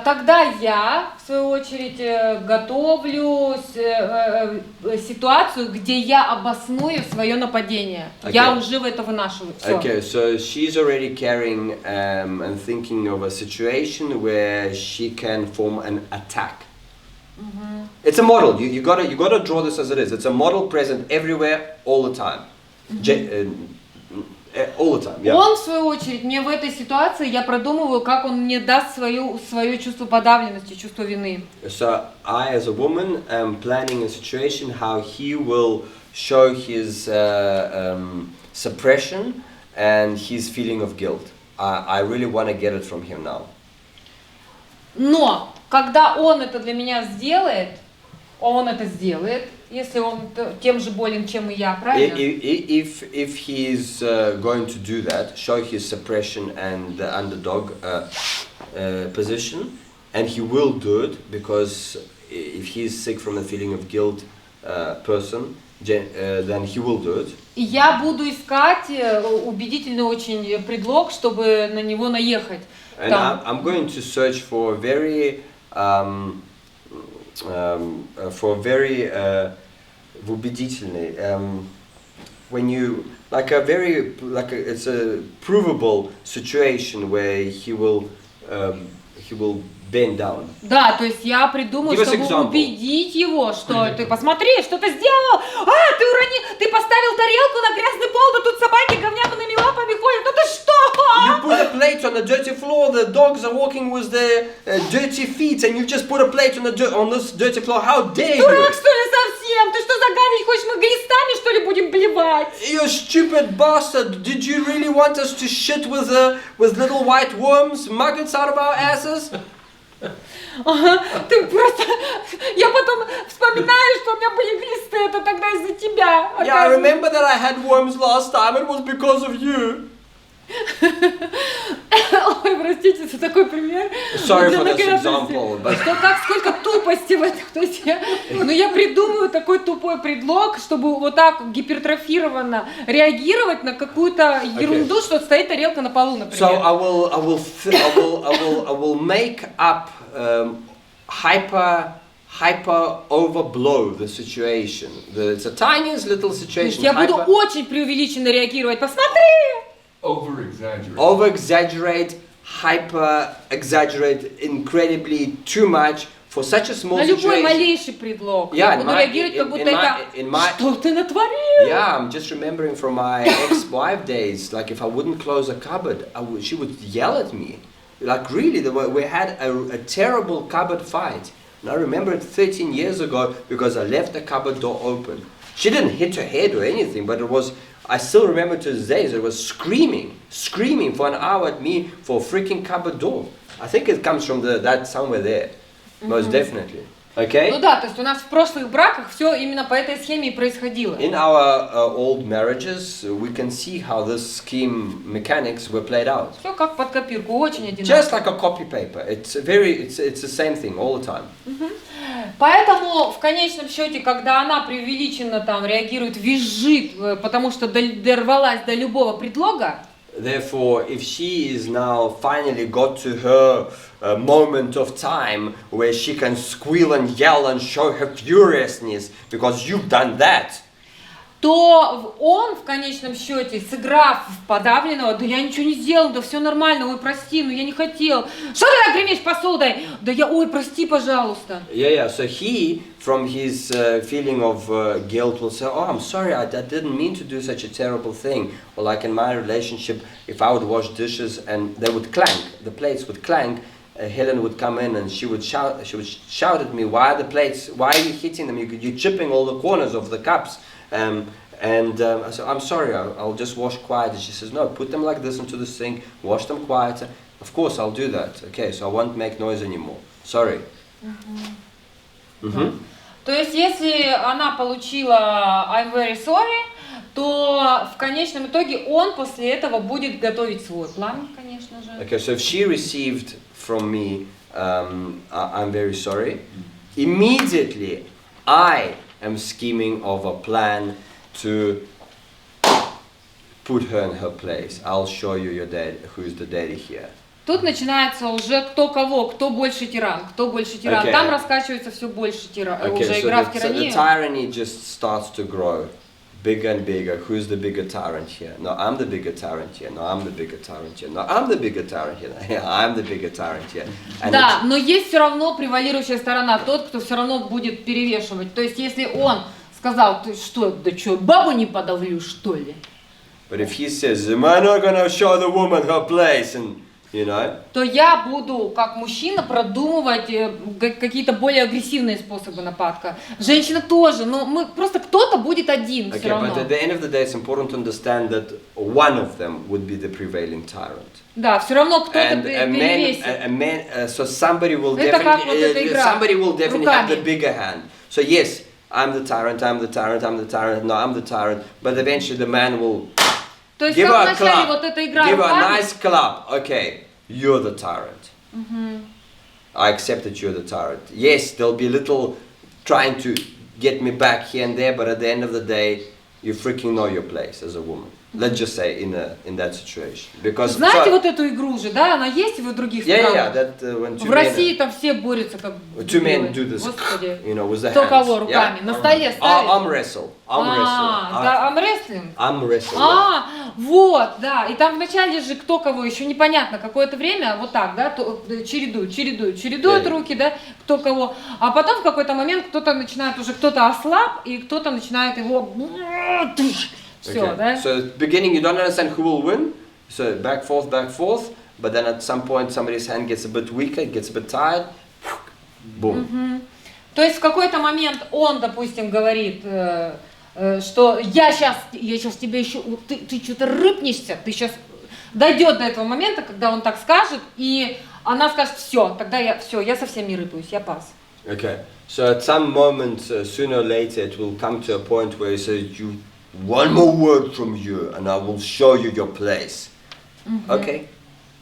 Тогда я, в свою очередь, готовлю ситуацию, где я обосную свое нападение. Я уже в это вынашиваю. Всё. Okay, so she's already carrying and thinking of a situation where she can form an attack. It's a model. You gotta draw this as it is. It's a model present everywhere, all the time. All the time. Yeah. Он, в свою очередь, мне в этой ситуации, я продумываю, как он мне даст свое чувство подавленности, чувство вины. So I, as a woman, am planning a situation how he will show his suppression and his feeling of guilt. I really want to get it from him now. Но когда он это для меня сделает, он это сделает, если он тем же болен, чем и я, правильно? If he is going to do that, show his suppression and the underdog position, and he will do it because if he is sick from the feeling of guilt person, then he will do it. И я буду искать убедительный очень предлог, чтобы на него наехать. And I'm going to search for very убедительный, when you it's a provable situation where he will bend down. Да, то есть я придумаю, чтобы убедить его, что ты посмотри, что ты сделал, ты поставил тарелку на грязный пол, да тут собаки говняными лапами ходят, ну ты что? You put a plate on the dirty floor, the dogs are walking with their dirty feet, and you just put a plate on this dirty floor. How dare you? Дурак, что ли, совсем? Ты что загадить хочешь? Мы глистами, что ли, будем блевать? You stupid bastard! Did you really want us to shit with little white worms, maggots out of our asses? Ага, ты просто... Я потом вспоминаю, что у меня были глисты, это тогда из-за тебя. Yeah, I remember that I had worms last time, it was because of you. Ой, простите за такой пример. Sorry for this example, but... Сколько тупости в этом. То есть я придумаю такой тупой предлог, чтобы вот так гипертрофированно реагировать на какую-то ерунду, что стоит тарелка на полу, например. So I will make up hyper overblow the situation. It's a tiniest little situation. Я буду очень преувеличенно реагировать. Посмотри! Over-exaggerate, hyper-exaggerate, incredibly too much for such a small situation. На любой малейший предлог. Я буду реагировать, как будто это... Что ты натворил? Yeah, I'm just remembering from my ex-wife days, like if I wouldn't close a cupboard, she would yell at me. Like really, we had a terrible cupboard fight. And I remember it 13 years ago because I left the cupboard door open. She didn't hit her head or anything, but it was... I still remember to this day, it was screaming for an hour at me for a freaking cupboard door. I think it comes from that somewhere there, most definitely. Okay? Ну да, то есть у нас в прошлых браках все именно по этой схеме и происходило. In our old marriages, we can see how this scheme mechanics were played out. Все как под копирку, очень одинаково. Just like a copy paper. It's the same thing all the time. Поэтому в конечном счете, когда она преувеличенно там реагирует, визжит, потому что дорвалась до любого предлога. Therefore, if she is now finally got to her moment of time where she can squeal and yell and show her furiousness because you've done that, то он в конечном счете, сыграв в подавленного, да я ничего не сделал, да все нормально, ой, прости, ну я не хотел. Что ты так гремишь посудой? Да я, ой, прости, пожалуйста. Yeah. So he, from his feeling of guilt, will say, oh, I'm sorry, I didn't mean to do such a terrible thing. Or like in my relationship, if I would wash dishes and they would clank, the plates would clank, Helen would come in and she would shout at me, why are you hitting them? You're chipping all the corners of the cups. I said, I'm sorry, I'll just wash quietly. She says, no, put them like this into the sink, wash them quieter. Of course, I'll do that. Okay, so I won't make noise anymore. Sorry. То есть, если она получила I'm very sorry, то в конечном итоге он после этого будет готовить свой план, конечно же. Okay, so if she received from me I'm very sorry, immediately I am scheming of a plan to put her in her place. I'll show you your dad, who's the daddy here. Тут начинается уже кто кого, кто больше тиран, кто больше тиран. Okay. Там раскачивается все больше тиран, Okay, уже so игра в the тиранию. tyranny just starts to grow, bigger and bigger. Who's the bigger tyrant here? No, I'm the bigger tyrant here. No, I'm the bigger tyrant here. No, I'm the bigger tyrant here. Yeah, I'm the bigger tyrant here. And Да, но есть все равно превалирующая сторона, тот, кто все равно будет перевешивать. То есть если он сказал, ты что, да что, бабу не подавлю, что ли? but if he says, am I not going to show the woman her place? And, you know, то я буду, как мужчина, продумывать какие-то более агрессивные способы нападка. Женщина тоже, но мы просто кто-то будет один все okay, равно. but at the end of the day, it's important to understand that one of them would be the prevailing tyrant. Да, все равно кто-то And перевесит. So somebody will Это как вот эта definitely, игра somebody will definitely have the руками. bigger hand. So yes, I'm the tyrant, I'm the tyrant, I'm the tyrant, no, I'm the tyrant, but eventually the man will То есть give her как a вначале club, вот эта игра give her a руками. nice club, okay, you're the tyrant. I accept that you're the tyrant. Yes, there'll be a little trying to get me back here and there, but at the end of the day, you freaking know your place as a woman. Let's just say in that situation. Because Знаете вот эту игру же, да? Она есть и в других yeah, странах. that when two В России там все борются как two men дебилы. do this, Господи. you know, with the Кто hands. кого руками? На столе ставит. Arm wrestle. Да, армрестлинг. Arm wrestle. Вот, да. И там вначале же кто кого, еще непонятно, какое-то время, вот так, да, чередуют Yeah. руки, да, кто кого. А потом в какой-то момент кто-то начинает уже, кто-то ослаб, и кто-то начинает его... Все, Okay. да? So at the beginning you don't understand who will win. So back, forth, but then at some point somebody's hand gets a bit weaker, it gets a bit tired. Boom. То есть в какой-то момент он, допустим, говорит, что я сейчас тебе еще, ты что-то рыпнешься, ты сейчас дойдет до этого момента, когда он так скажет, и она скажет, все, тогда я совсем не рыпаюсь, я пас. Okay. So at some moment, sooner or later, it will come to a point where he says, "You, one more word from you, and I will show you your place." Okay.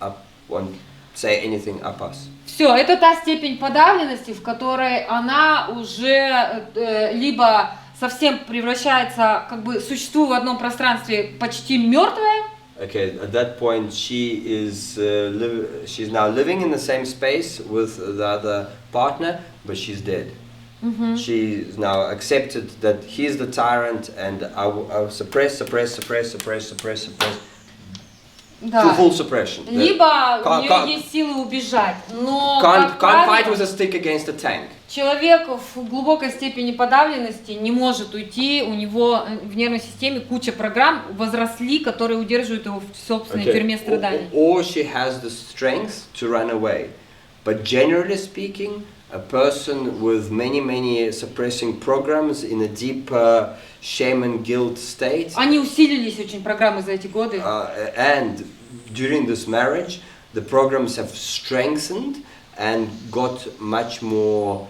I won't say anything. I pass. Все, это та степень подавленности, в которой она уже либо совсем превращается, как бы существуя в одном пространстве, почти мертвая. Okay. At that point, she's now living in the same space with the other partner, but she's dead. She's now accepted that he's the tyrant, and I suppress. Да. Full suppression. Либо у нее есть силы убежать, но Can't как fight правило, with a stick against a tank. человек в глубокой степени подавленности не может уйти, у него в нервной системе куча программ возросли, которые удерживают его в собственной тюрьме страданий. Or she has the strength to run away. But generally speaking, a person with many suppressing programs in a deep shame and guilt state. Они усилились очень, программы за эти годы. And during this marriage, the programs have strengthened and got much more.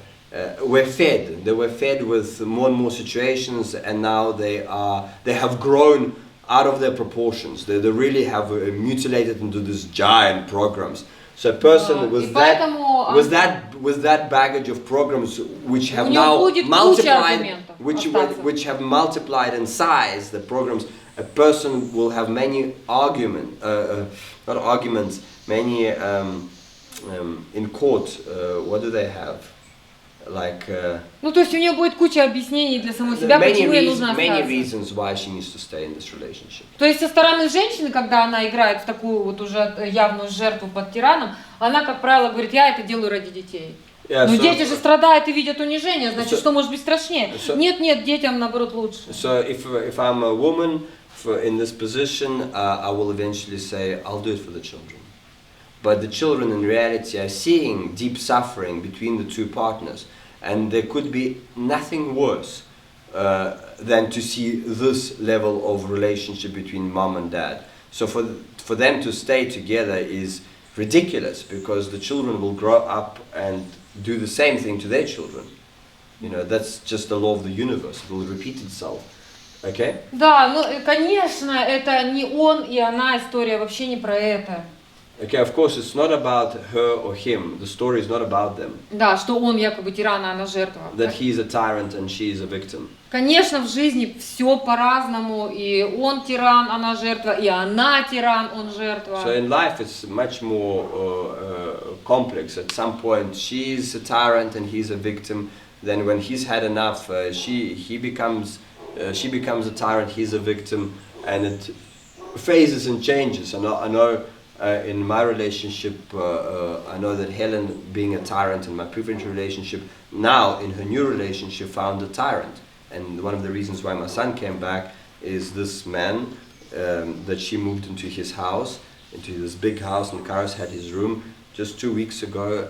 Were fed. They were fed with more and more situations, and now they have grown out of their proportions. They really have mutilated into these giant programs. So a person with that baggage of programs, which have now multiplied, which have multiplied in size, the programs, a person will have many many in court. What do they have? Like. Ну, то есть у нее будет куча объяснений для самой себя, почему ей нужно остаться. Many reasons why she needs to stay in this relationship. То есть со стороны женщины, когда она играет в такую вот уже явную жертву под тираном, она, как правило, говорит, я это делаю ради детей. Yeah, Но дети же страдают и видят унижение, значит, что может быть страшнее? Нет, детям наоборот лучше. So if I'm a woman in this position, I will eventually say, I'll do it for the children. But the children in reality are seeing deep suffering between the two partners, and there could be nothing worse than to see this level of relationship between mom and dad. So for them to stay together is ridiculous, because the children will grow up and do the same thing to their children. You know, that's just the law of the universe. It will repeat itself. Okay? Да, ну, конечно, это не он и она, история вообще не про это. Okay, of course, it's not about her or him. The story is not about them. Да, что он якобы тиран, а она жертва. That he is a tyrant and she is a victim. Конечно, в жизни все по-разному, и он тиран, она жертва, и она тиран, он жертва. So in life, it's much more complex. At some point, she's a tyrant and he's a victim. Then, when he's had enough, she becomes a tyrant. He's a victim, and it phases and changes. I know. In my relationship, I know that Helen, being a tyrant in my previous relationship, now in her new relationship found a tyrant. And one of the reasons why my son came back is this man that she moved into his house, into this big house, and Karas had his room. Just 2 weeks ago,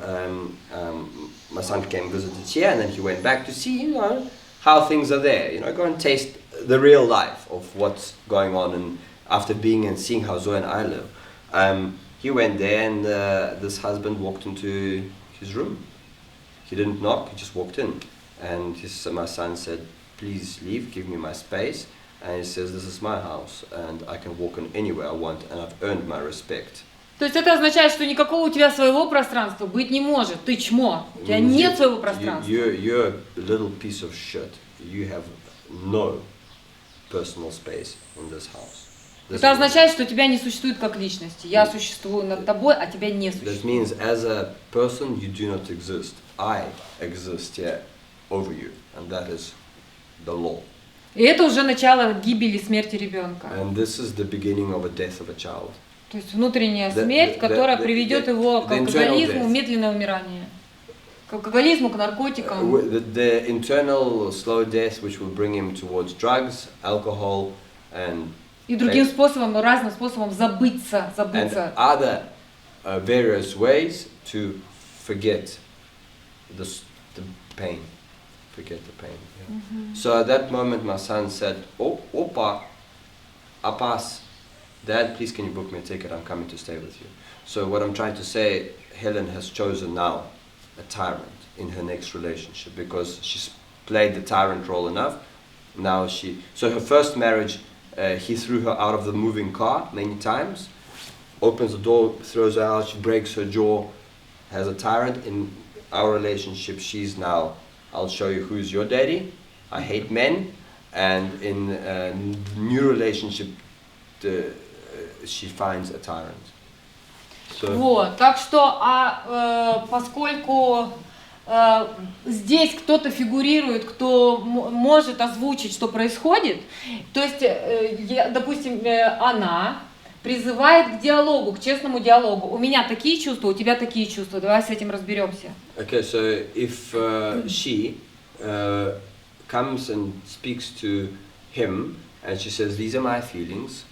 my son came visited here, and then he went back to see, how things are there. Go and taste the real life of what's going on. And after being and seeing how Zoe and I live. He went there, and this husband walked into his room. He didn't knock, he just walked in. And my son said, please leave, give me my space. And he says, this is my house, and I can walk in anywhere I want, and I've earned my respect. То есть это означает, что никакого у тебя своего пространства быть не может. Ты чмо, у тебя нет своего пространства. You're a little piece of shit. You have no personal space in this house. Это означает, что тебя не существует как личности. Я существую над тобой, а тебя не существует. That means as a person you do not exist. I exist here over you, and that is the law. И это уже начало гибели, смерти ребенка. And this is the beginning of a death of a child. То есть внутренняя смерть, которая приведет его к алкоголизму, медленное умирание. К алкоголизму, к наркотикам. The internal slow death, which will bring him towards drugs, alcohol, and и другим способом, разным способом забыться. And other various ways to forget the pain. Forget the pain. Yeah. Mm-hmm. So at that moment my son said, oh, Opa, Apas, Dad, please can you book me a ticket? I'm coming to stay with you. So what I'm trying to say, Helen has chosen now a tyrant in her next relationship because she's played the tyrant role enough. Now so her first marriage, he threw her out of the moving car many times, opens the door, throws her out, she breaks her jaw, has a tyrant. In our relationship, she's now, I'll show you who's your daddy, I hate men, and in a new relationship, she finds a tyrant. So, вот, так что, поскольку здесь кто-то фигурирует, кто может озвучить, что происходит, то есть, допустим, она призывает к диалогу, к честному диалогу. У меня такие чувства, у тебя такие чувства. Давай с этим разберемся. Okay, so if she comes and speaks to him and she says, "These are my feelings,"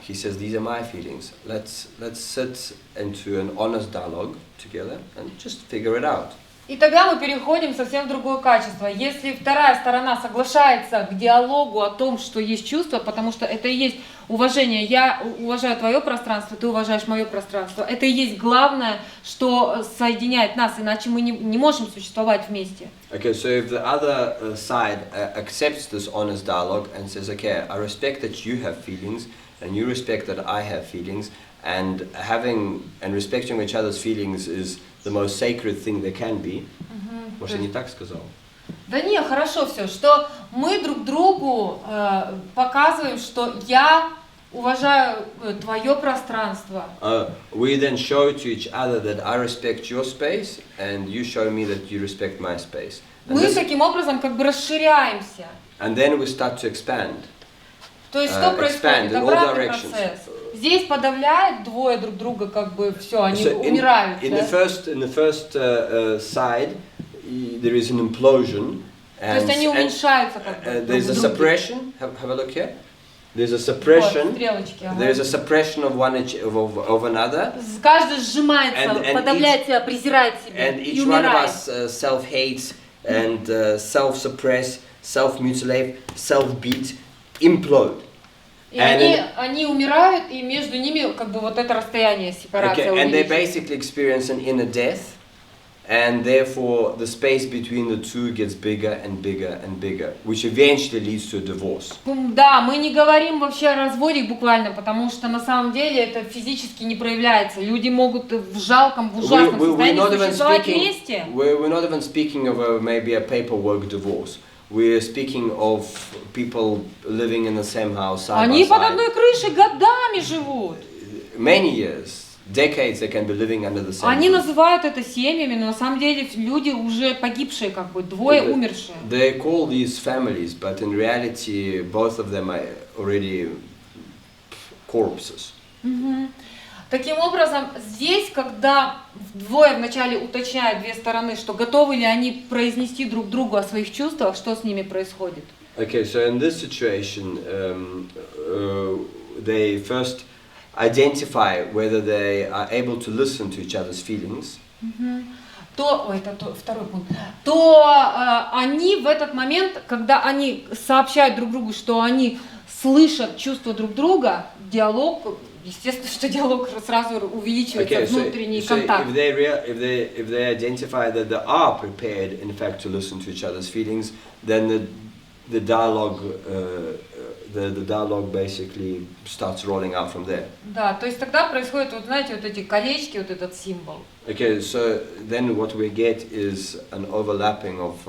he says, "These are my feelings. Let's sit into an honest dialogue together and just figure it out." И тогда мы переходим совсем в другое качество. Если вторая сторона соглашается к диалогу о том, что есть чувство, потому что это и есть уважение. Я уважаю твое пространство, ты уважаешь мое пространство. Это и есть главное, что соединяет нас, иначе мы не можем существовать вместе. Okay, so if the other side accepts this honest dialogue and says, "Okay, I respect that you have feelings, and you respect that I have feelings, and having and respecting each other's feelings is the most sacred thing there can be." Может, я не так сказал? Да не, хорошо все, что мы друг другу показываем, что я уважаю твое пространство. We then show to each other that I respect your space, and you show me that you respect my space. Мы таким образом как бы расширяемся. And then we start to expand. То есть что происходит? Обратный процесс. Здесь подавляют двое друг друга, как бы все, они умирают. In the first side, there is an implosion. То есть они уменьшаются как бы. There's a suppression. Have a look here. There's a suppression. There's a suppression of one of another. Каждый сжимается, подавляет себя, презирает себя and each one of us self-hates and self-suppress, self-mutilate, self-beat, implode. И они умирают, и между ними как бы вот это расстояние, сепарация And they увеличивается. basically experience an inner death. and therefore the space between the two gets bigger and bigger and bigger, which eventually leads to a divorce. Да, мы не говорим вообще о разводе буквально, потому что на самом деле это физически не проявляется. Люди могут в жалком, в ужасном состоянии существовать вместе. We're not even speaking of maybe a paperwork divorce. We're speaking of people living in the same house side Они by под side. одной крышей годами живут. Many years, decades they can be living under the same Они roof. называют это семьями, но на самом деле люди уже погибшие, как бы, двое умершие. They call these families, but in reality both of them are already corpses. Таким образом, здесь, когда двое вначале уточняют две стороны, что готовы ли они произнести друг другу о своих чувствах, что с ними происходит. Okay, so in this situation, they first identify whether they are able to listen to each other's feelings. Второй пункт. То они в этот момент, когда они сообщают друг другу, что они слышат чувства друг друга, диалог, естественно, что диалог сразу увеличивается, внутренний контакт. If they identify that they are prepared, in fact, to listen to each other's feelings, then the dialogue basically starts rolling out from there. Да, то есть тогда происходит, вот знаете, вот эти колечки, вот этот символ. Okay, so then what we get is an overlapping of,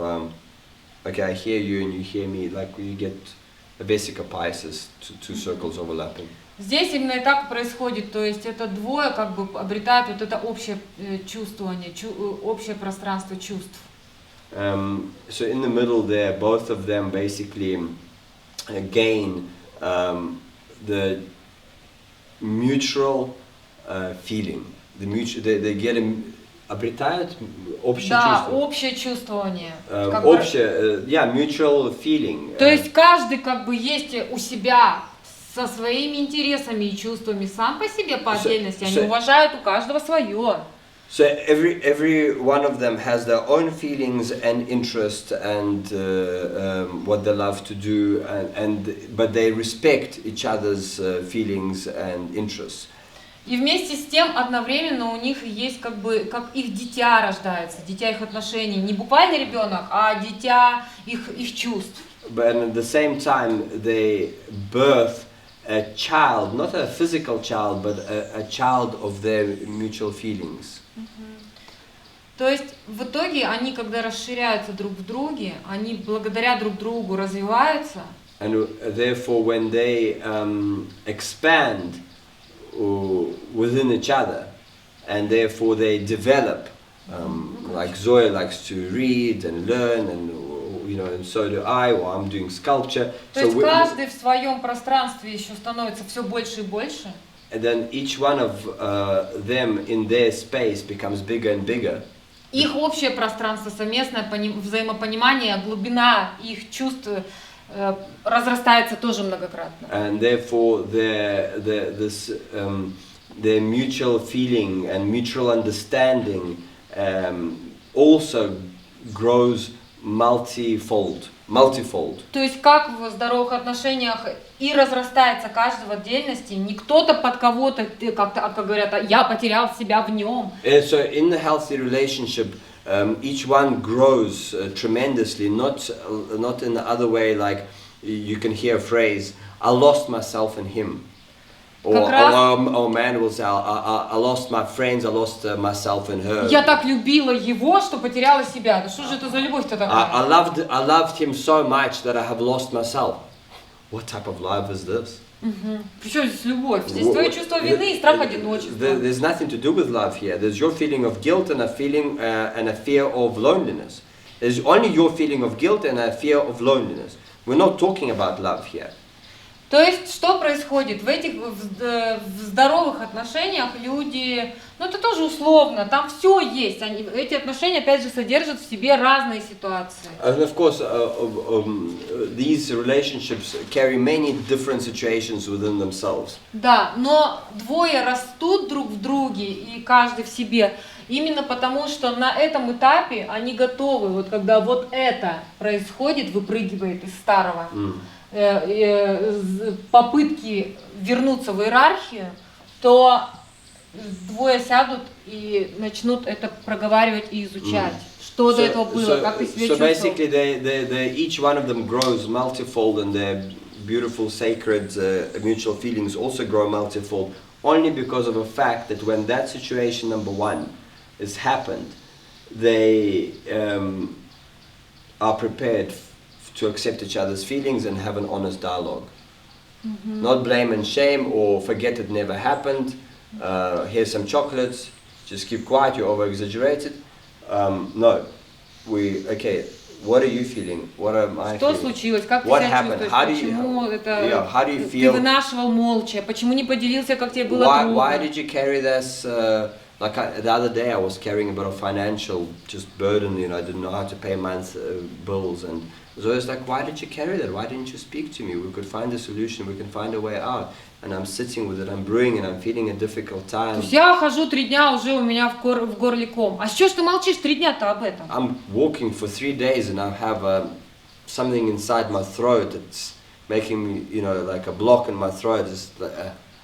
okay, I hear you and you hear me, like you get a vesica piscis, two circles overlapping. Здесь именно и так происходит, то есть это двое как бы обретают вот это общее чувствование, общее пространство чувств. So in the middle there, both of them basically gain the mutual feeling. They get обретают общее да, чувство. Общее чувствование. Mutual feeling. То есть каждый как бы есть у себя со своими интересами и чувствами сам по себе по отдельности. Они уважают у каждого свое. So every one of them has their own feelings and interests and what they love to do, but they respect each other's feelings and interests. И вместе с тем одновременно у них есть как бы как их дитя рождается, дитя их отношений, не буквально ребенок, а дитя их чувств. But at the same time they birth a child, not a physical child, but a child of their mutual feelings. То есть в итоге они, когда расширяются друг в друге, они благодаря друг другу развиваются. And therefore, when they expand within each other, and therefore they develop, like Zoya likes to read and learn, and and so do I, or I'm doing sculpture. То есть каждый в своем пространстве еще становится все больше и больше. And then each one of them in their space becomes bigger and bigger. Их общее пространство, совместное взаимопонимание, глубина их чувств разрастается тоже многократно. And therefore their mutual feeling and mutual understanding also grows multifold. То есть как в здоровых отношениях и разрастается каждый в отдельности, не кто-то под кого-то, как говорят, я потерял себя в нем. So in the healthy relationship, each one grows tremendously, not in the other way, like you can hear a phrase, I lost myself in him. Or man will say, I lost my friends, I lost myself in her. Я так любила его, что потеряла себя. Да что же это за любовь-то такая? I loved him so much that I have lost myself. What type of love is this? Причем здесь любовь? Здесь твое чувство вины и страх одиночества. There's nothing to do with love here. There's your feeling of guilt and a feeling and a fear of loneliness. There's only your feeling of guilt and a fear of loneliness. We're not talking about love here. То есть, что происходит? В здоровых отношениях люди, это тоже условно, там все есть. Эти отношения, опять же, содержат в себе разные ситуации. And of course, these relationships carry many different situations within themselves. Да, но двое растут друг в друге и каждый в себе, именно потому что на этом этапе они готовы, вот когда вот это происходит, выпрыгивает из старого, попытки вернуться в иерархию, то двое сядут и начнут это проговаривать и изучать. Что до этого было, как ты себя so чувствовал. basically, each one of them grows multifold, and their beautiful, sacred, mutual feelings also grow multifold, only because of a fact that when that situation number one has happened, they are prepared to accept each other's feelings and have an honest dialogue. Not blame and shame or forget it never happened. Here's some chocolates. Just keep quiet. You over exaggerated. No, okay. What are you feeling? What am I Что feeling? случилось? Как ты What себя happened? чувствуешь? Почему это how do you ты feel? вынашивал молча? Почему не поделился, как тебе было трудно? Why did you carry this? Like the other day, I was carrying a bit of financial just burden. You know, I didn't know how to pay month's bills, and so it's like, why did you carry that? Why didn't you speak to me? We could find a solution. We can find a way out. And I'm sitting with it. I'm brewing, and I'm feeling a difficult То time. есть я хожу 3 дня, уже у меня в горле ком. А что ж ты молчишь 3 дня-то об этом? I'm walking for 3 days, and I have something inside my throat that's making me, you know, like a block in my throat. Just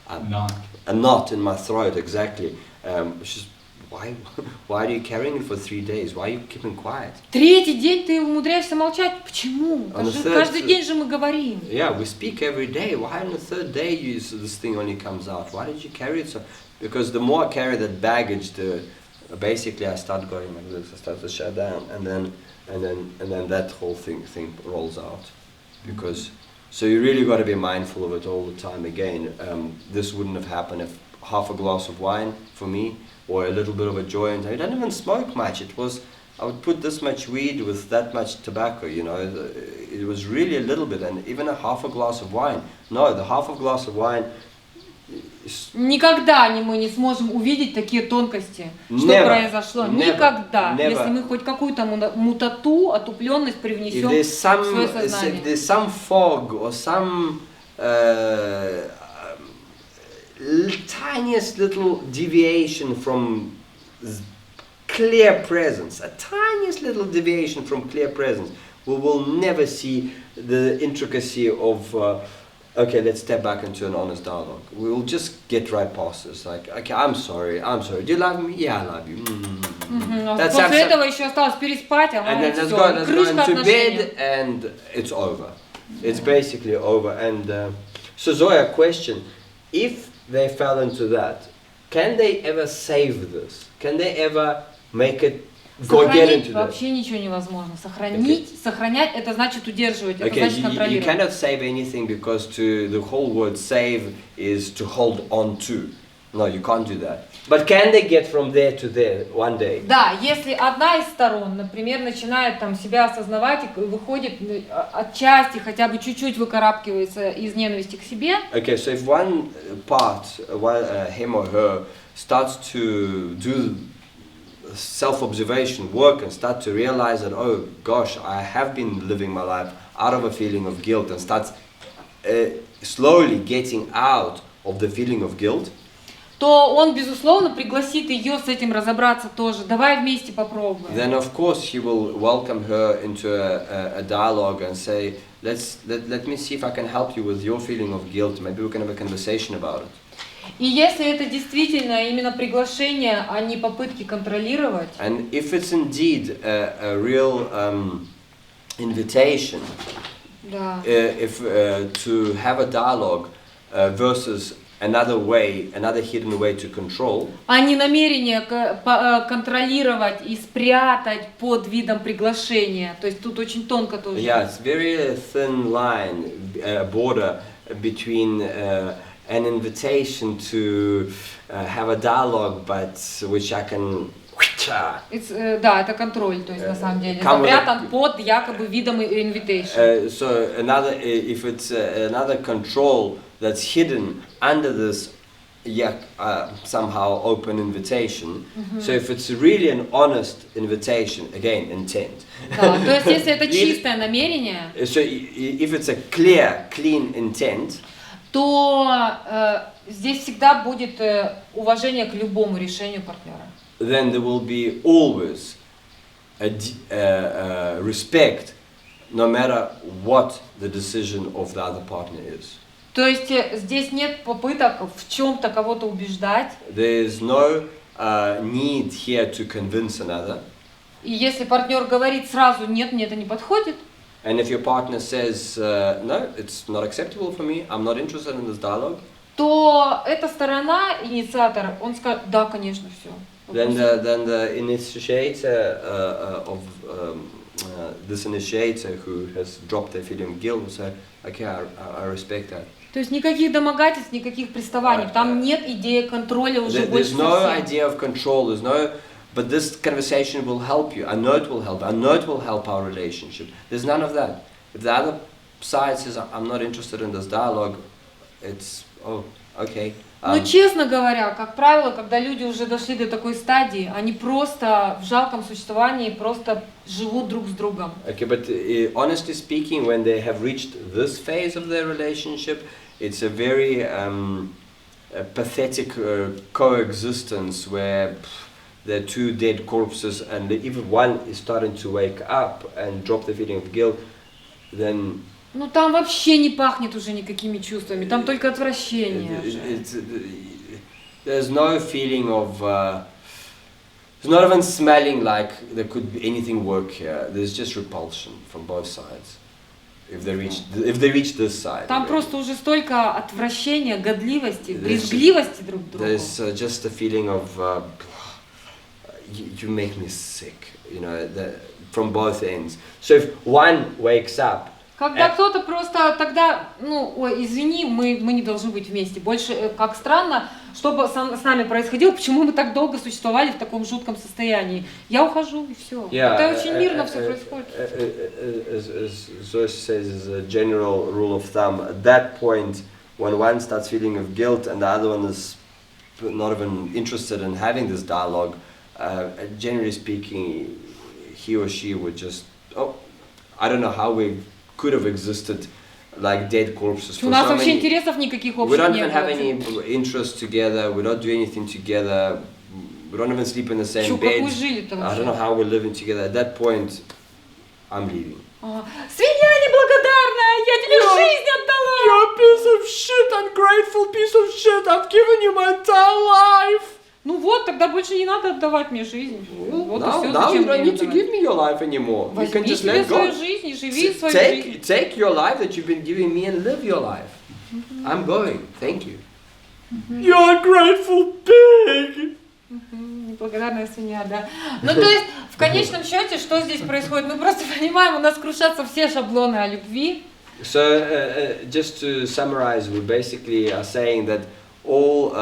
a knot in my throat, exactly. It's just, why are you carrying it for 3 days? Why are you keeping quiet? 3-й день ты умудряешься молчать? Почему? Каждый день же мы говорим. Yeah, we speak every day. Why on the 3rd day this thing only comes out? Why did you carry it so? Because the more I carry that baggage, basically I start going like this. I start to shut down, and then that whole thing rolls out. Because so you really got to be mindful of it all the time. Again, this wouldn't have happened if half a glass of wine for me, or a little bit of a joint. I didn't even smoke much. It was, I would put this much weed with that much tobacco, you know. It was really a little bit, and even a half a glass of wine. No, the half a glass of wine is... Никогда мы не сможем увидеть такие тонкости, что произошло. Никогда. Если мы хоть какую-то мутату, отупленность привнесем в свое сознание. If there's some fog or some tiniest little deviation from clear presence, a tiniest little deviation from clear presence, we will never see the intricacy of okay, let's step back into an honest dialogue. We will just get right past this. Like, okay, I'm sorry. Do you love me? Yeah, I love you. После этого еще осталось переспать, а and then let's go into bed, and it's over. It's basically over. And so Zoya, question: if they fell into that, can they ever save this? Can they ever make it go get into that? Вообще ничего невозможно. Сохранять, это значит удерживать, это значит контролировать. You cannot save anything because the whole word save is to hold on to. No, you can't do that. But can they get from there to there one day? Да, если одна из сторон, например, начинает там себя осознавать и выходит отчасти, хотя бы чуть-чуть выкарабкивается из ненависти к себе. Okay, so if one part, him or her, starts to do self-observation work and start to realize that, oh gosh, I have been living my life out of a feeling of guilt, and starts slowly getting out of the feeling of guilt, то он, безусловно, пригласит ее с этим разобраться тоже. Давай вместе попробуем. Then of course he will welcome her into a dialogue and say, let me see if I can help you with your feeling of guilt. Maybe we can have a conversation about it. И если это действительно именно приглашение, а не попытки контролировать. And if it's indeed a real invitation, if to have a dialogue versus another hidden way to control. А не намерение контролировать и спрятать под видом приглашения. То есть тут очень тонко тоже. Yeah, it's very thin line, border between an invitation to have a dialogue, but which I can. Да, это контроль, то есть на самом деле запрятан под якобы видом invitation. So if it's another control that's hidden under this somehow open invitation. So if it's really an honest invitation, again, intent. Да, то есть если это чистое намерение. So if it's a clean intent, то здесь всегда будет уважение к любому решению партнера. Then there will be always respect, no matter what the decision of the other partner is. То есть здесь нет попыток в чем-то кого-то убеждать. There's no need here to convince another. И если партнер говорит сразу «нет, мне это не подходит», And if your partner says, no, it's not acceptable for me, I'm not interested in this dialogue, то эта сторона, инициатор, он скажет «да, конечно, все». then the initiator of this initiator who has dropped their feeling of guilt will say, okay, I respect that. То есть никаких домогательств, никаких приставаний, там нет идеи контроля уже больше There's no совсем. idea of control, there's no, but this conversation will help you, I know it will help, I know it will help our relationship. There's none of that. If the other side says, I'm not interested in this dialogue, it's, oh, okay. Но честно говоря, как правило, когда люди уже дошли до такой стадии, они просто в жалком существовании просто живут друг с другом. Okay, but honestly speaking, when they have reached this phase of their relationship, it's a very a pathetic coexistence where they're two dead corpses, and if one is starting to wake up and drop the feeling of guilt, then Ну там вообще не пахнет уже никакими чувствами, там только отвращение. There's no feeling of, it's not even smelling like there could be anything work here. There's just repulsion from both sides. If they reach this side. Там просто уже столько отвращения, годливости, брезгливости друг к другу. There's just a feeling of, you make me sick, you know, from both ends. So if one wakes up, Когда кто-то просто тогда, ну, ой, извини, мы не должны быть вместе. Больше, как странно, что бы с нами происходило, почему мы так долго существовали в таком жутком состоянии. Я ухожу, и все. Это очень мирно все происходит. As Zoe says, as a general rule of thumb, at that point, when one starts feeling of guilt and the other one is not even interested in having this dialogue, generally speaking, he or she would just, oh, I don't know how we could have existed like dead corpses for У нас so вообще many. интересов никаких We общих don't не even have было. any interests together. We don't do anything together. We don't even sleep in the same Чё, как bed. мы жили-то I don't know вообще? how we're living together. At that point, I'm leaving. Свинья неблагодарная, я тебе жизнь отдала! You're a piece of shit, ungrateful piece of shit. I've given you my entire life. Ну вот, тогда больше не надо отдавать мне жизнь. Вот и все, Now you зачем don't мне need to отдавать? give me your life anymore. You can Возьми just себе let свою go. жизнь и живи свою жизнь. Take your life that you've been giving me and live your life. I'm going. Thank you. You're a grateful pig. Неблагодарная свинья, да. Ну то есть, в конечном счете, что здесь происходит? Мы просто понимаем, у нас крушатся все шаблоны о любви. So, just to summarize, we basically are saying that all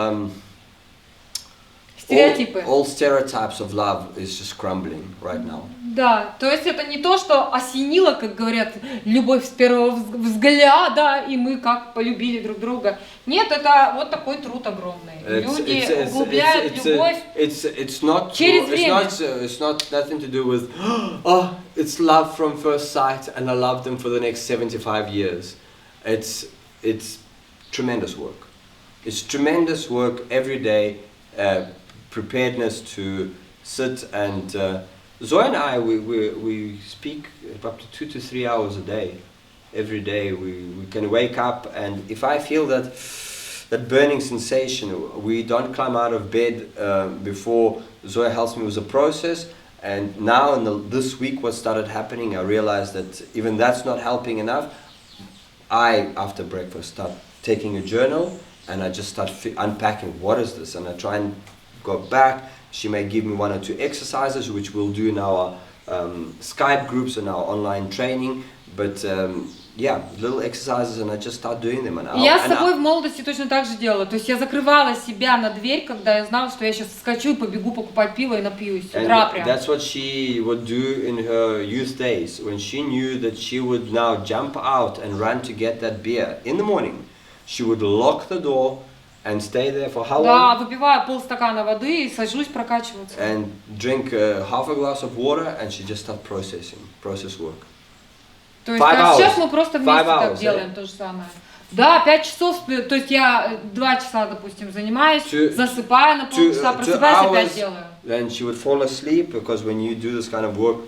Стереотипы. all stereotypes of love is just crumbling right now. Да, то есть это не то, что осенило, как говорят, любовь с первого взгляда, и мы как полюбили друг друга. Нет, это вот такой труд огромный. Люди углубляют любовь через время. It's not nothing to do with, oh, it's love from first sight and I love them for the next 75 years. It's tremendous work. It's tremendous work every day, preparedness to sit and Zoe and I, we speak up to 2 to 3 hours a day. Every day we can wake up, and if I feel that burning sensation, we don't climb out of bed before Zoe helps me with the process. And now in this week what started happening, I realized that even that's not helping enough. I, after breakfast, start taking a journal and I just start unpacking what is this, and I try and go back. She may give me 1 or 2 exercises, which we'll do in our Skype groups and our online training. But yeah, little exercises, and I just start doing them. Я с собой в молодости точно так же делала. То есть я закрывала себя на дверь, когда я знала, что я сейчас скачу и побегу покупать пиво и напьюсь. С утра прям. That's what she would do in her youth days, when she knew that she would now jump out and run to get that beer in the morning. She would lock the door and stay there for how long? Да, выпиваю полстакана воды и сажусь прокачиваться. And drink half a glass of water, and she just start process work. То есть сейчас мы просто вместе так делаем то же самое. Да, 5 часов, то есть я 2 часа, допустим, занимаюсь, засыпаю на полчаса, просыпаюсь, опять делаю. Then she would fall asleep, because when you do this kind of work,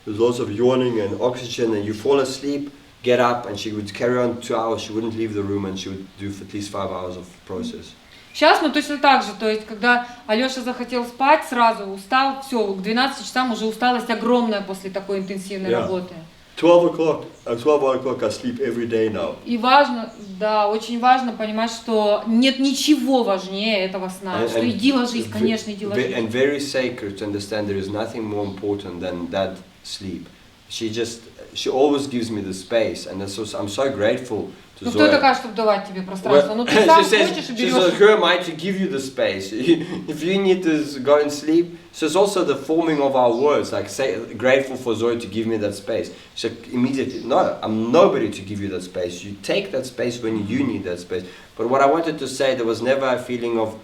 there's lots of yawning and oxygen, and you fall asleep. get up and she would carry on 2 hours. She wouldn't leave the room and she would do at least 5 hours of process. Сейчас, ну, точно так же, то есть, когда Алёша захотел спать, сразу устал, все, к 12 часам уже усталость огромная после такой интенсивной работы. 12 o'clock I sleep every day now. И важно, да, очень важно понимать, что нет ничего важнее этого сна, что иди ложись, конечно, иди ложись. And very sacred to understand there is nothing more important than that sleep. She always gives me the space, and I'm so grateful to Ну Zoya. кто такая, чтобы давать тебе пространство? Ну ты сам хочешь и She says, берешь. who am I to give you the space? If you need to go and sleep, so it's also the forming of our words, like say, grateful for Zoya to give me that space. So immediately, no, I'm nobody to give you that space. You take that space when you need that space. But what I wanted to say, there was never a feeling of,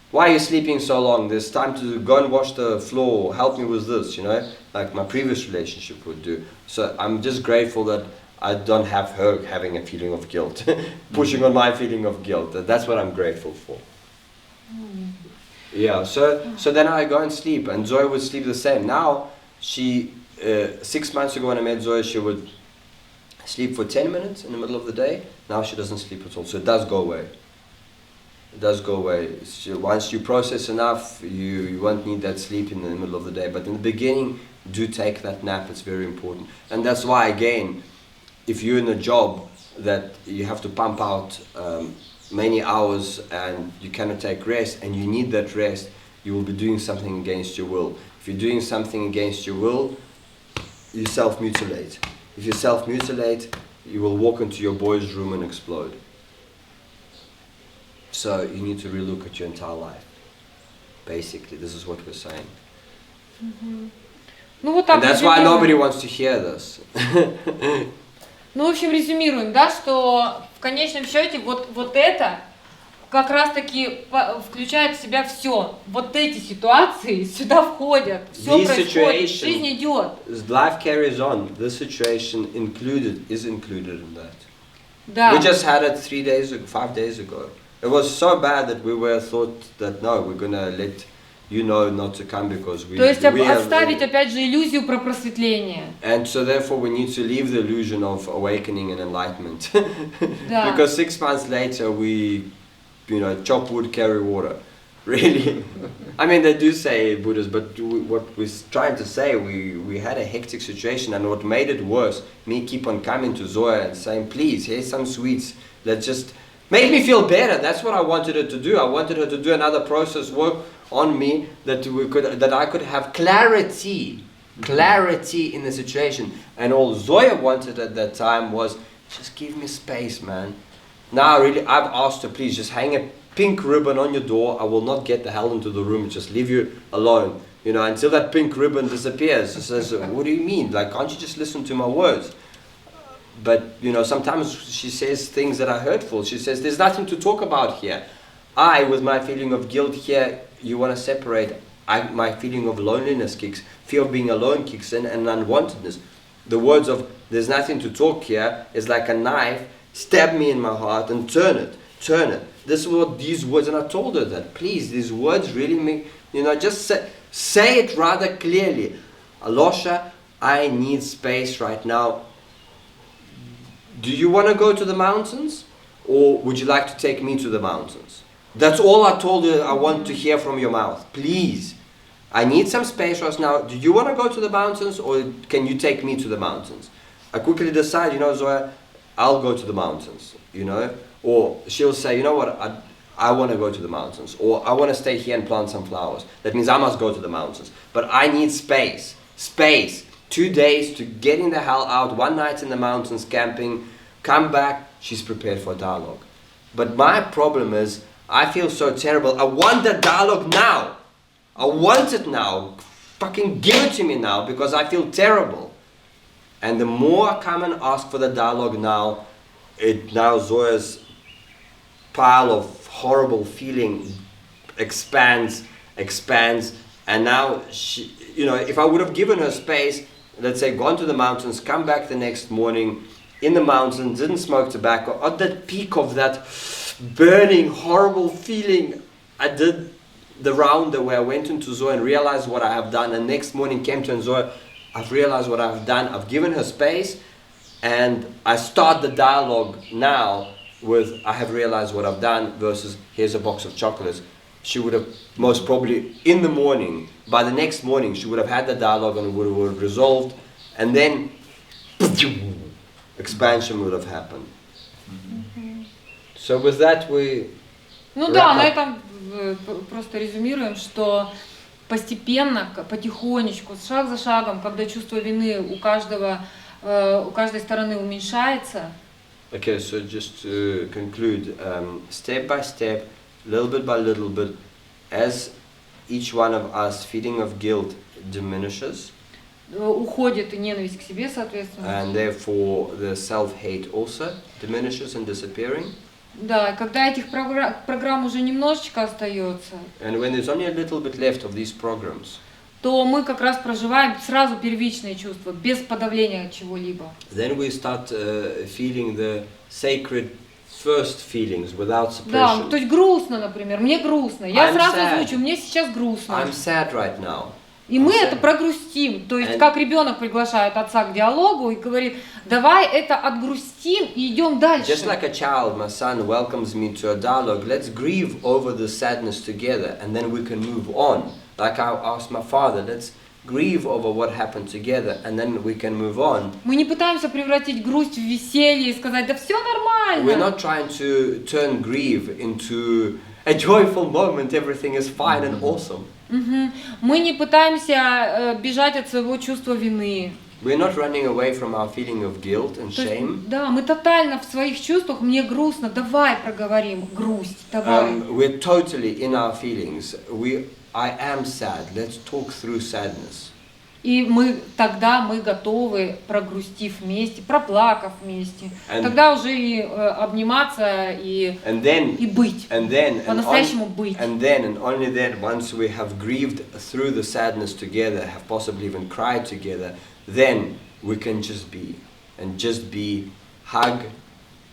why are you sleeping so long? There's time to go and wash the floor, help me with this, you know, like my previous relationship would do. So I'm just grateful that I don't have her having a feeling of guilt, pushing on my feeling of guilt. That's what I'm grateful for. Yeah, so then I go and sleep, and Zoya would sleep the same. Now, she, 6 months ago when I met Zoya, she would sleep for 10 minutes in the middle of the day. Now she doesn't sleep at all, so it does go away. It does go away. Once you process enough, you won't need that sleep in the middle of the day. But in the beginning, do take that nap. It's very important. And that's why, again, if you're in a job that you have to pump out many hours and you cannot take rest and you need that rest, you will be doing something against your will. If you're doing something against your will, you self-mutilate. If you self-mutilate, you will walk into your boy's room and explode. So you need to relook at your entire life. Basically, this is what we're saying. Ну вот так. And that's why nobody wants to hear this. Ну, в общем, резюмируем, да, что в конечном счете вот это как раз-таки включает в себя все. Вот эти ситуации сюда входят, все происходит, жизнь идет. Life carries on. This situation is included in that. Да. We just had it 5 days ago. It was so bad that we thought that no, we're gonna let you know not to come because we. То есть оставить опять же иллюзию про просветление. And so therefore we need to leave the illusion of awakening and enlightenment. Да. Because 6 months later we, chop wood, carry water. Really. I mean, they do say Buddhists, but what we're trying to say, we had a hectic situation, and what made it worse, me keep on coming to Zoya and saying, please, here's some sweets that just make me feel better. That's what I wanted her to do. I wanted her to do another process work on me that I could have clarity in the situation. And all Zoya wanted at that time was, just give me space, man. Now really, I've asked her, please just hang a pink ribbon on your door. I will not get the hell into the room, just leave you alone, until that pink ribbon disappears. She says, what do you mean? Like, can't you just listen to my words? But, sometimes she says things that are hurtful. She says, there's nothing to talk about here. With my feeling of guilt here, you want to separate. My feeling of loneliness fear of being alone kicks in, and unwantedness. The words of, there's nothing to talk here, is like a knife, stab me in my heart and turn it. This is what these words, and I told her that, please, these words really make, just say it rather clearly. Alosha, I need space right now. Do you want to go to the mountains, or would you like to take me to the mountains? That's all I told her I want to hear from your mouth. Please, I need some space right now. Do you want to go to the mountains, or can you take me to the mountains? I quickly decide, Zoya, I'll go to the mountains, Or she'll say, you know what, I want to go to the mountains. Or I want to stay here and plant some flowers. That means I must go to the mountains. But I need space. 2 days to getting the hell out, 1 night in the mountains camping, come back, she's prepared for dialogue. But my problem is, I feel so terrible. I want the dialogue now. I want it now. Fucking give it to me now, because I feel terrible. And the more I come and ask for the dialogue now Zoya's pile of horrible feeling expands, and now she, if I would have given her space, let's say gone to the mountains, come back the next morning in the mountains, didn't smoke tobacco, at that peak of that burning, horrible feeling, I did the round where I went into Zoya and realized what I have done, and next morning came to Zoya, I've realized what I've done, I've given her space, and I start the dialogue now with I have realized what I've done versus here's a box of chocolates, she would have most probably in the morning, by the next morning, she would have had the dialogue and it would have resolved, and then expansion would have happened. So with that we... Ну да, на этом просто резюмируем, что постепенно, потихонечку, шаг за шагом, когда чувство вины у каждой стороны уменьшается. Okay, so just to conclude, step by step, little bit by little bit, as each one of us feeling of guilt diminishes, уходит и ненависть к себе, соответственно. And therefore the self-hate also diminishes and disappearing. Да, когда этих программ уже немножечко остается, And when there's only a little bit left of these programs, то мы как раз проживаем сразу первичные чувства, без подавления чего-либо. then we start feeling the sacred first feelings without suppression. Да, то есть грустно, например, мне грустно. Я I'm сразу sad. озвучу, мне сейчас грустно. I'm sad right now. И мы это прогрустим. То есть, как ребенок приглашает отца к диалогу и говорит, давай это отгрустим и идем дальше. Just like a child, my son welcomes me to a dialogue. Let's grieve over the sadness together, and then we can move on. Like I asked my father, let's grieve over what happened together, and then we can move on. Мы не пытаемся превратить грусть в веселье и сказать, да все нормально. We're not trying to turn grief into a joyful moment. Everything is fine and awesome. Мы не пытаемся бежать от своего чувства вины. We're not running away from our feeling of guilt and shame. Да, мы тотально в своих чувствах, мне грустно, давай проговорим грусть, давай. We're totally in our feelings. I am sad. Let's talk through sadness. И тогда мы готовы, прогрустив вместе, проплакав вместе, тогда уже и обниматься и быть, по-настоящему быть. And then, and only then, once we have grieved through the sadness together, have possibly even cried together, then we can just be, and just be, hug,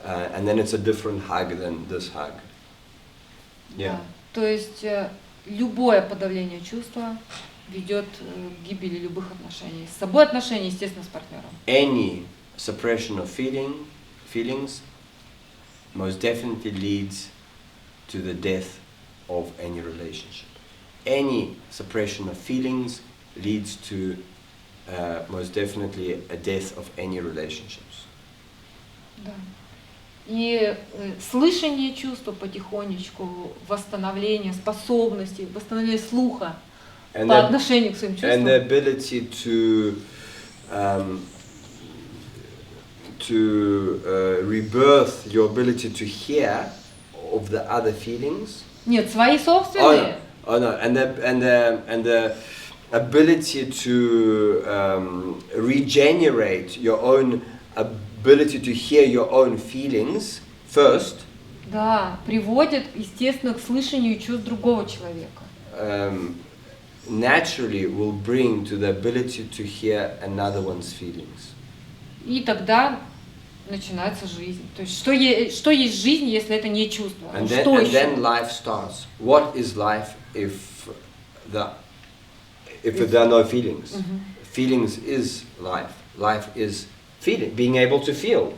and then it's a different hug than this hug. Yeah. Да. То есть любое подавление чувства ведет к гибели любых отношений. С собой отношений, естественно, с партнером. Any suppression of feelings most definitely leads to the death of any relationship. Any suppression of feelings leads to most definitely a death of any relationships. Да. И слышание чувства потихонечку, восстановление способностей, восстановление слуха по отношению к своим чувствам. And the ability to rebirth your ability to hear of the other feelings. Нет, свои собственные. Oh no, and the ability to regenerate your own ability to hear your own feelings first. Да, приводит, естественно, к слышанию чувств другого человека. Naturally will bring to the ability to hear another one's feelings. И тогда начинается жизнь. То есть что есть жизнь, если это не чувство? And then life starts. What is life if there are no feelings? Feelings is life. Life is feeling, being able to feel.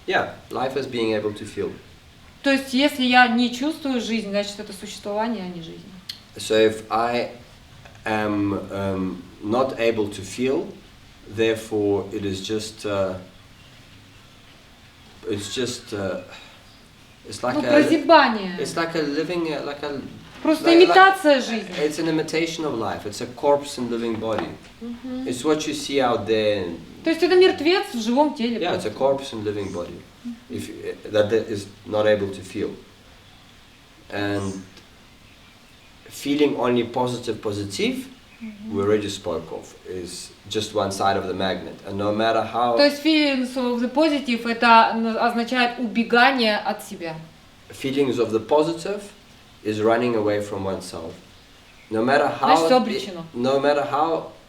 Yeah, life is being able to feel. То есть если я не чувствую жизнь, значит это существование, а не жизнь. So if I am not able to feel, therefore it is just it's like прозябание. It's like a living Просто имитация жизни. It's an imitation of life. It's a corpse in living body. It's what you see out there. То есть это мертвец в живом теле. Yeah, it's a corpse in living body. If that is not able to feel. And feeling only positive, we already spoke of, is just one side of the magnet. And no matter how... То есть feelings of the positive это означает убегание от себя. Feelings of the positive is running away from oneself. No matter how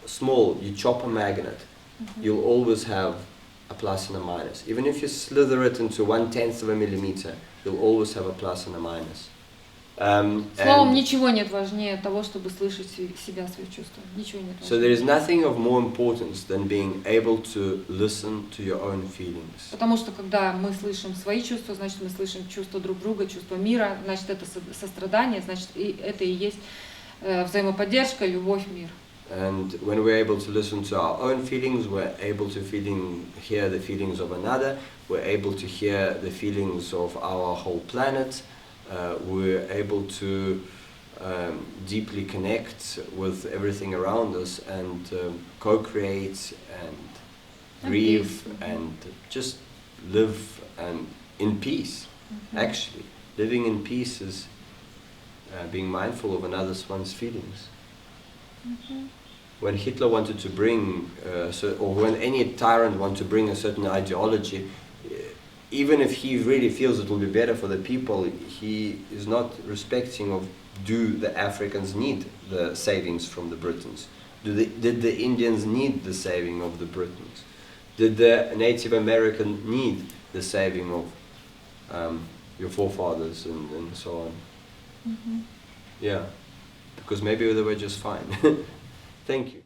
small you chop a magnet, you'll always have a plus and a minus. Even if you slither it into 1/10 of a millimeter, you'll always have a plus and a minus. Словом, ничего нет важнее того, чтобы слышать себя, свои чувства. Ничего нет So there is nothing of more importance than being able to listen to your own feelings. Потому что когда мы слышим свои чувства, значит мы слышим чувства друг друга, чувства мира, значит это сострадание, значит это и есть взаимоподдержка, любовь, мир. And when we're able to listen to our own feelings, we're able to hear the feelings of another, we're able to hear the feelings of our whole planet, we're able to deeply connect with everything around us and co-create and grieve and just live in peace. Actually, living in peace is being mindful of one's feelings. When Hitler wanted to bring, or when any tyrant wants to bring a certain ideology, even if he really feels it will be better for the people, he is not respecting of, do the Africans need the savings from the Britons? Did the Indians need the saving of the Britons? Did the Native American need the saving of your forefathers and so on? Yeah, because maybe they were just fine. Thank you.